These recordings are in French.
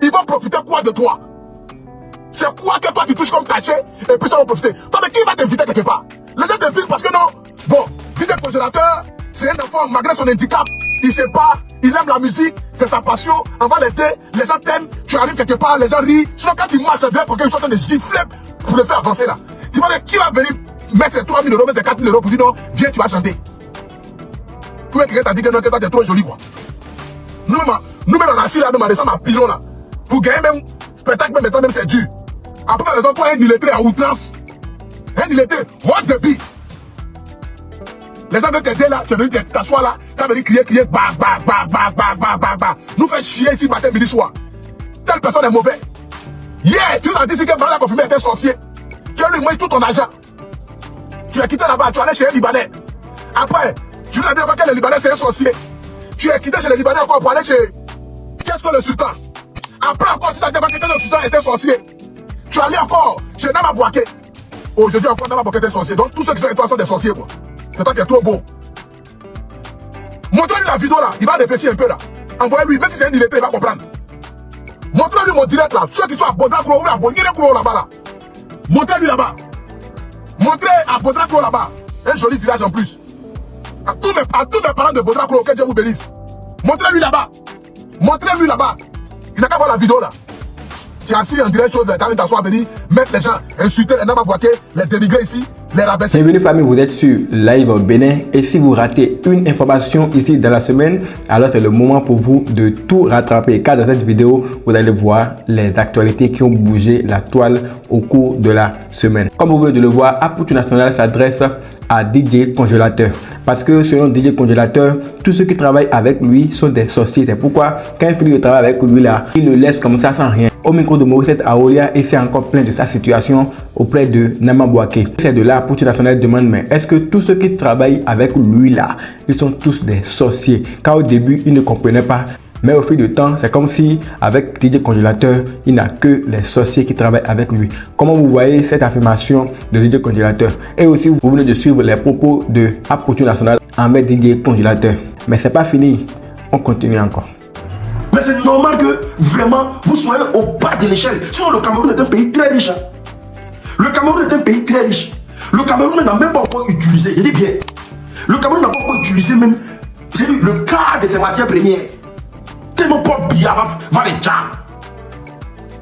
Ils vont profiter quoi de toi? C'est quoi que toi tu touches comme cachet et puis ça va profiter? Toi, mais qui va t'inviter quelque part? Les gens t'invitent parce que non. Bon, vide congélateur, c'est un enfant malgré son handicap. Il sait pas, il aime la musique, c'est sa passion. Avant l'été, les gens t'aiment, tu arrives quelque part, les gens rient. Sinon, quand tu marches derrière pour qu'ils soient en train de gifler pour le faire avancer là. Tu vas dire qui va venir mettre ses 3 000 euros, mettre ses 4 000 euros pour dire non, viens, tu vas chanter. Tout le monde t'a dit que non, que toi t'es trop joli quoi. Nous-mêmes on a assis là, même en descendant à pilon là. Pour gagner même spectacle, même maintenant, même c'est dur. Après, les gens, toi, un illettré à outrance. Un illettré, what the beat. Les gens veulent t'aider là, tu es venu t'asseoir là, tu as venu crier, bah. Nous fait chier ici matin, midi, soir. Telle personne est mauvais. Yeah, tu nous as dit que Malala confirmé était sorcier. Tu as lui moins tout ton argent. Tu es quitté là-bas, tu es allé chez un Libanais. Après, tu nous as dit que le Libanais c'est un sorcier. Tu es quitté chez les Libanais encore pour aller chez... Qu'est-ce que le sultan? Après encore, tu t'as dit que le sultan était sorcier. Tu es allé encore chez Nama Bouaké. Aujourd'hui encore, Nama Bouaké était sorcier. Donc tous ceux qui sont avec toi sont des sorciers, quoi. C'est toi qui es trop beau. Montre-lui la vidéo là, il va réfléchir un peu là. Envoyez-lui, même si c'est un illettré, il va comprendre. Montre-lui mon direct là, ceux qui sont à Bodrakro, à Bongirekro là-bas là. Montrez-lui là-bas. Montrez à Bodrakro là-bas. Un joli village en plus. À tous mes parents de Bodrakro, que Dieu vous bénisse. Montrez-lui là-bas. Montrez-lui là-bas. Il n'a qu'à voir la vidéo là. Tu es assis en direct chose, tu as t'asseoir, venir mettre les gens, insulter les Nama Bouaké, les dénigrer ici, les rabaisser. Bienvenue famille, vous êtes sur Live Bénin et si vous ratez une information ici dans la semaine, alors c'est le moment pour vous de tout rattraper car dans cette vidéo, vous allez voir les actualités qui ont bougé la toile au cours de la semaine. Comme vous venez de le voir, Apoutu National s'adresse à DJ Congélateur parce que selon DJ Congélateur, tous ceux qui travaillent avec lui sont des sorciers. C'est pourquoi quand il finit de travailler avec lui là, il le laisse comme ça sans rien. Au micro de Maurice Aolia, et c'est encore plein de sa situation auprès de Nama Bouaké. C'est de là Apoutu National demande, mais est-ce que tous ceux qui travaillent avec lui là, ils sont tous des sorciers? Car au début, il ne comprenait pas. Mais au fil du temps, c'est comme si avec DJ Congélateur, il n'a que les sorciers qui travaillent avec lui. Comment vous voyez cette affirmation de DJ Congélateur? Et aussi, vous venez de suivre les propos de Apoutu National envers DJ Congélateur. Mais c'est pas fini, on continue encore. Mais c'est normal que vraiment vous soyez au bas de l'échelle. Sinon, le Cameroun est un pays très riche. Le Cameroun est un pays très riche. Le Cameroun n'a même pas encore utilisé, je dis bien, le Cameroun n'a pas encore utilisé même le quart de ses matières premières. Tellement Paul Biya va les jam.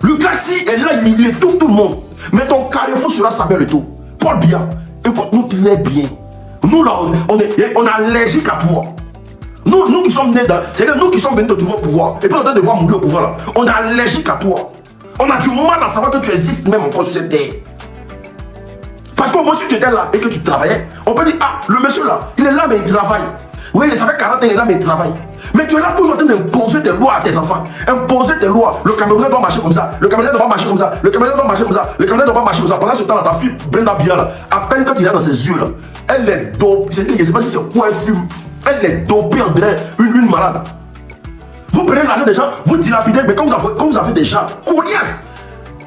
Le gars si est là, il étouffe tout le monde. Mais ton carrefour sera Samuel Eto'o. Paul Biya, écoute-nous très bien. Nous là, on est allergique à pouvoir. Nous qui sommes nés dans... C'est-à-dire nous qui sommes venus de trouver au pouvoir. Et puis on est en train de voir mourir au pouvoir là. On est allergique à toi. On a du mal à savoir que tu existes même encore sur cette terre. Parce qu'au moins si tu étais là et que tu travaillais, on peut dire, ah, le monsieur là, il est là mais il travaille. Oui, ça fait 40 ans, il est là mais il travaille. Mais tu es là toujours en train d'imposer tes lois à tes enfants. Imposer tes lois. Le Camerounais doit marcher comme ça. Le Camerounais doit marcher comme ça. Le Camerounais doit marcher comme ça. Le Camerounais doit pas marcher comme ça. Pendant ce temps là, ta fille Brenda Biya là, à peine quand il est dans ses yeux là, elle est dopée. Je ne sais pas si c'est quoi elle fume. Elle est dopée en dirait une malade. Vous prenez l'argent des gens, vous dilapidez, mais quand vous avez des gens coriaces,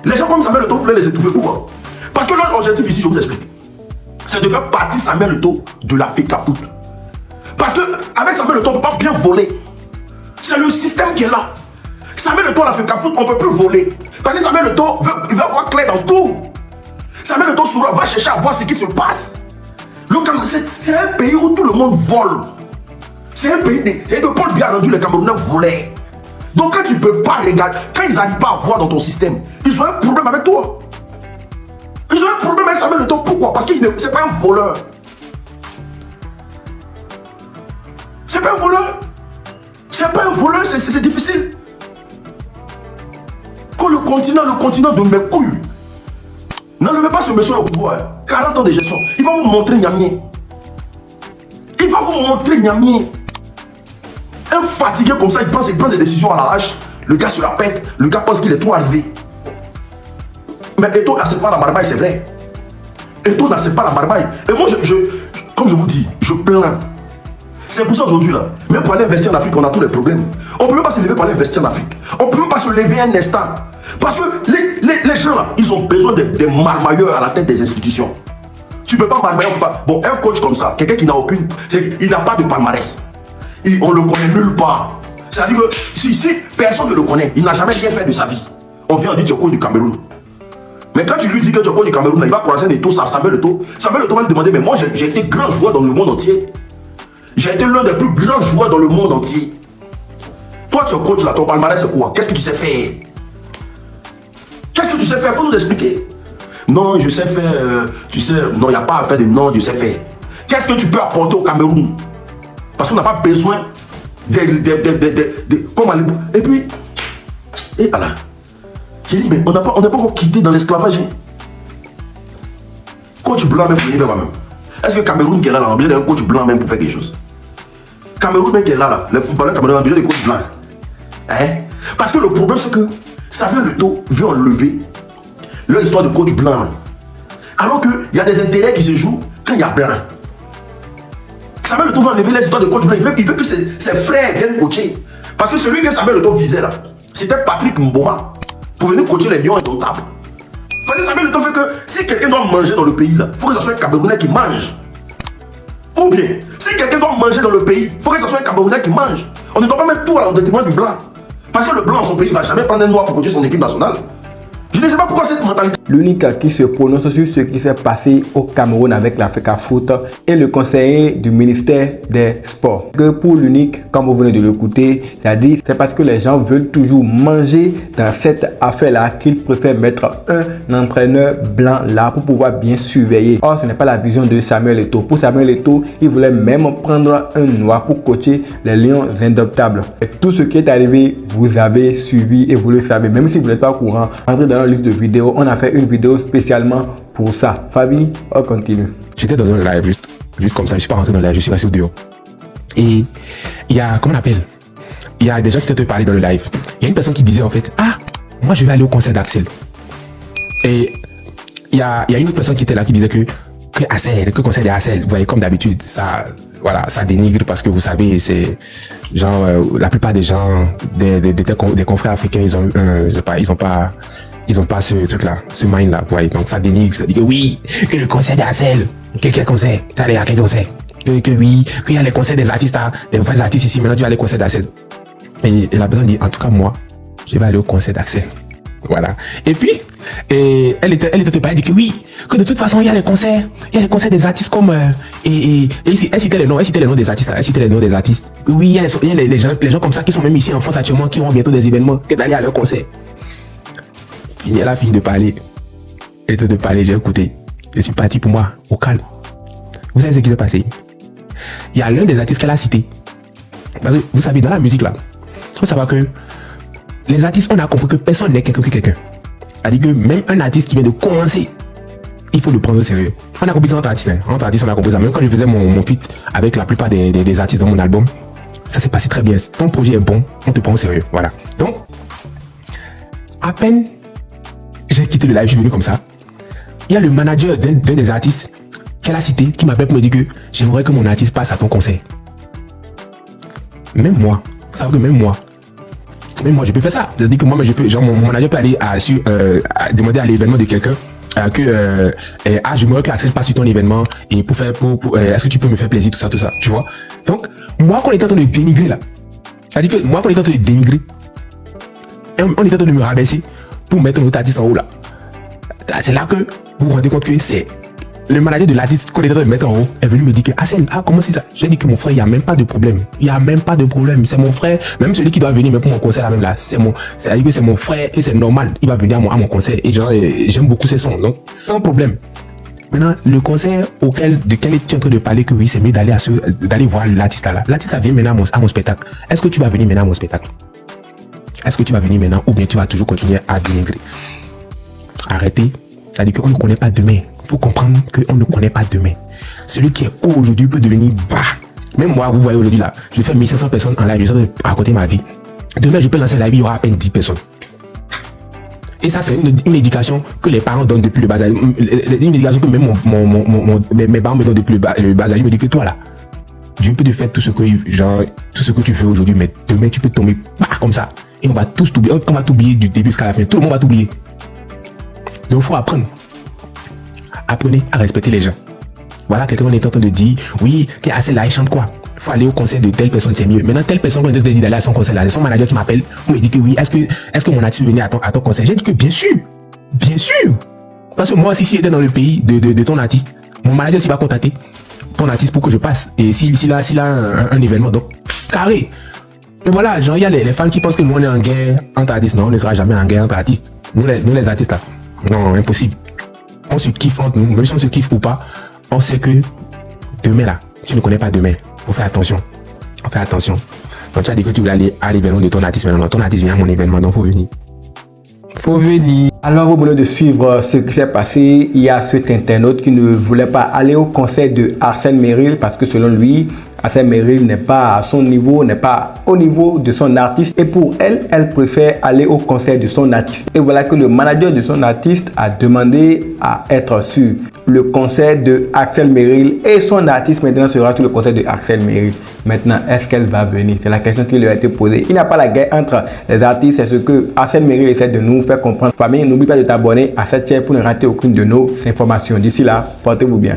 les gens comme Samuel Eto'o, vous voulez les étouffer. Pourquoi? Parce que notre objectif ici, je vous explique, c'est de faire partie Samuel Eto'o de la FECAFOOT. Parce qu'avec Samuel Eto'o, on ne peut pas bien voler. C'est le système qui est là. Samuel Eto'o, la FECAFOOT, on ne peut plus voler. Parce que Samuel Eto'o, il va avoir clair dans tout. Samuel Eto'o va chercher à voir ce qui se passe. C'est un pays où tout le monde vole. C'est un pays, c'est que Paul Biya a rendu les Camerounais volés. Donc quand tu ne peux pas regarder, quand ils n'arrivent pas à voir dans ton système, ils ont un problème avec toi. Ils ont un problème avec Samuel Eto'o. Pourquoi? Parce qu'il n'est pas un voleur. C'est pas un voleur. C'est pas un voleur, c'est difficile. Quand le continent de mes couilles, n'enlevez pas ce monsieur au pouvoir. 40 ans de gestion, il va vous montrer Niamien. Il va vous montrer Niamien. Un fatigué comme ça, il prend des décisions à l'arrache. Le gars se la pète, le gars pense qu'il est trop arrivé. Mais Eto'o n'accepte pas la marmaille, c'est vrai. Eto'o n'accepte pas la marmaille. Et moi, comme je vous dis, je plains. C'est pour ça aujourd'hui là, même pour aller investir en Afrique, on a tous les problèmes. On ne peut même pas se lever pour aller investir en Afrique. On ne peut même pas se lever un instant. Parce que les gens là, ils ont besoin des marmailleurs à la tête des institutions. Tu ne peux pas marmailler, bon, un coach comme ça, quelqu'un qui n'a aucune, il n'a pas de palmarès. On ne le connaît nulle part. C'est-à-dire que si personne ne le connaît, il n'a jamais rien fait de sa vie. On vient dire que tu es coach du Cameroun. Mais quand tu lui dis que tu es coach du Cameroun, il va croiser un Eto'o, Samuel Eto'o. Samuel Eto'o va lui demander, mais moi j'ai été grand joueur dans le monde entier. J'ai été l'un des plus grands joueurs dans le monde entier. Toi tu es coach là, ton palmarès c'est quoi? Qu'est-ce que tu sais faire? Qu'est-ce que tu sais faire? Faut nous expliquer. Non, je sais faire, tu sais, non, il n'y a pas à faire de non, je sais faire. Qu'est-ce que tu peux apporter au Cameroun? Parce qu'on n'a pas besoin comme et puis, et alors, j'ai dit, mais on n'a pas encore quitté dans l'esclavage. Coach blanc même pour venir vers moi-même. Est-ce que Cameroun qui est là, on a besoin d'un coach blanc même pour faire quelque chose? Cameroun même qui est là, les footballeurs camerounais ont besoin de coach blanc. Hein? Parce que le problème c'est que Samuel Eto'o veut enlever leur histoire de coach blanc. Là. Alors qu'il y a des intérêts qui se jouent quand il y a blanc. Samuel Eto'o veut enlever leur histoire de coach blanc. Il veut que ses frères viennent coacher. Parce que celui que Samuel Eto'o visait là, c'était Patrick Mboma pour venir coacher les Lions indomptables. Parce que Samuel Eto'o fait que si quelqu'un doit manger dans le pays là, il faut que ce soit un Camerounais qui mange. Ou bien, si quelqu'un doit manger dans le pays, il faut que ce soit un Camerounais qui mange. On ne doit pas mettre tout au détriment du blanc. Parce que le blanc dans son pays ne va jamais prendre un noir pour coacher son équipe nationale. Je ne sais pas pourquoi cette mentalité. L'unique qui se prononce sur ce qui s'est passé au Cameroun avec l'Africa Foot est le conseiller du ministère des Sports. Que pour l'unique, comme vous venez de l'écouter, c'est-à-dire c'est parce que les gens veulent toujours manger dans cette affaire-là qu'ils préfèrent mettre un entraîneur blanc là pour pouvoir bien surveiller. Or, ce n'est pas la vision de Samuel Eto'o. Pour Samuel Eto'o, il voulait même prendre un noir pour coacher les Lions indomptables. Et tout ce qui est arrivé, vous avez suivi et vous le savez. Même si vous n'êtes pas au courant, entrez dans la liste de vidéos. On a fait une vidéo spécialement pour ça. Fabi, on continue. J'étais dans un live juste comme ça, je suis pas rentré dans le live, je suis resté au dehors. Et il y a, comment on appelle? Il y a des gens qui te parler dans le live. Il y a une personne qui disait en fait, ah, moi je vais aller au concert d'Axel. Et il y a une autre personne qui était là qui disait que le concert d'Axel, vous voyez, comme d'habitude, ça, voilà, ça dénigre parce que vous savez, c'est genre, la plupart des gens, des confrères africains, ils ont je sais pas, ils ont pas ce truc-là, ce mind-là, vous voyez. Donc ça dénigre, ça dit que oui, que le concert d'Axel, quel concert? Tu allais à quel concert? Que oui, qu'il y a les concerts des artistes, des vrais artistes ici, maintenant tu vas aller au concert d'Axel. Et la personne dit, en tout cas moi, je vais aller au concert d'Axel. Voilà. Et puis, elle était pas, elle dit que oui, que de toute façon il y a les concerts des artistes comme et elle citait les noms des artistes, que oui, il y a les gens comme ça qui sont même ici en France actuellement, qui ont bientôt des événements, que d'aller à leur concert. Elle a fini de parler. Elle était de parler, j'ai écouté. Je suis parti pour moi, au calme. Vous savez ce qui s'est passé? Il y a l'un des artistes qu'elle a cité. Parce que vous savez, dans la musique là, il faut savoir que les artistes, on a compris que personne n'est quelqu'un que quelqu'un. C'est-à-dire que même un artiste qui vient de commencer, il faut le prendre au sérieux. On a compris ça entre artistes. Hein. Entre artistes, on a compris ça. Même quand je faisais mon feat avec la plupart des artistes dans mon album, ça s'est passé très bien. Si ton projet est bon, on te prend au sérieux. Voilà. Donc, à peine j'ai quitté le live, je suis venu comme ça. Il y a le manager d'un des artistes qu'elle a cité qui m'appelle pour me dire que j'aimerais que mon artiste passe à ton concert. Même moi, vous savez que même moi, je peux faire ça. C'est-à-dire que moi, je peux, genre, mon manager peut aller demander à l'événement de quelqu'un j'aimerais que Axel passe sur ton événement et est-ce que tu peux me faire plaisir, tout ça, tu vois. Donc, moi, qu'on est en train de dénigrer là, c'est-à-dire que moi, qu'on est en train de dénigrer, on est en train de me rabaisser pour mettre notre artiste en haut là. C'est là que vous vous rendez compte que c'est le manager de l'artiste qu'on est en train de mettre en haut est venu me dire que comment c'est ça? J'ai dit que mon frère, il n'y a même pas de problème. C'est mon frère, même celui qui doit venir même pour mon concert là même là, c'est-à-dire que c'est mon frère et c'est normal, il va venir à mon concert et genre j'aime beaucoup ses sons, donc sans problème. Maintenant, le concert de quel tu es en train de parler que oui, c'est mieux d'aller voir l'artiste là. L'artiste vient maintenant à mon spectacle. Est-ce que tu vas venir maintenant à mon spectacle? Est-ce que tu vas venir maintenant ou bien tu vas toujours continuer à dénigrer? Arrêtez. C'est-à-dire qu'on ne connaît pas demain. Il faut comprendre qu'on ne connaît pas demain. Celui qui est haut aujourd'hui peut devenir bas. Même moi, vous voyez aujourd'hui là, je fais 1500 personnes en live, je suis à côté de ma vie. Demain, je peux lancer un live, il y aura à peine 10 personnes. Et ça, c'est une éducation que les parents donnent depuis le bas âge. Une éducation que même mes parents me donnent depuis le bas âge. Ils me disent que toi là, Dieu peut te faire tout ce que tu fais aujourd'hui, mais demain tu peux tomber comme ça. Et on va tous t'oublier. On va t'oublier du début jusqu'à la fin. Tout le monde va t'oublier. Donc il faut apprendre. Apprenez à respecter les gens. Voilà, quelqu'un est en train de dire, oui, qu'est-ce là, il chante quoi? faut aller au concert de telle personne, c'est mieux. Maintenant, telle personne, quand on te dit d'aller à son concert là, c'est son manager qui m'appelle, on me dit que oui, est-ce que mon artiste venait à ton concert? J'ai dit que bien sûr. Parce que moi, si j'étais dans le pays de ton artiste, mon manager s'il va contacter ton artiste pour que je passe. Et s'il a un événement, donc, carré. Mais voilà, genre, il y a les fans qui pensent que nous, on est en guerre entre artistes. Non, on ne sera jamais en guerre entre artistes. Nous, les artistes là. Non, impossible. On se kiffe entre nous, même si on se kiffe ou pas, on sait que demain là, tu ne connais pas demain. Faut faire attention. Donc tu as dit que tu voulais aller à l'événement de ton artiste, mais non, ton artiste vient à mon événement, donc faut venir. Alors, vous venez de suivre ce qui s'est passé. Il y a cet internaute qui ne voulait pas aller au concert de Arsène Merrill parce que selon lui, Arsène Merrill n'est pas à son niveau, n'est pas au niveau de son artiste. Et pour elle, elle préfère aller au concert de son artiste. Et voilà que le manager de son artiste a demandé à être sur le concert de Axel Merrill. Et son artiste maintenant sera sur le concert de Axel Merrill. Maintenant, est-ce qu'elle va venir? C'est la question qui lui a été posée. Il n'y a pas la guerre entre les artistes. C'est ce que Arsène Merrill essaie de nous faire comprendre. Famille, n'oublie pas de t'abonner à cette chaîne pour ne rater aucune de nos informations. D'ici là, portez-vous bien.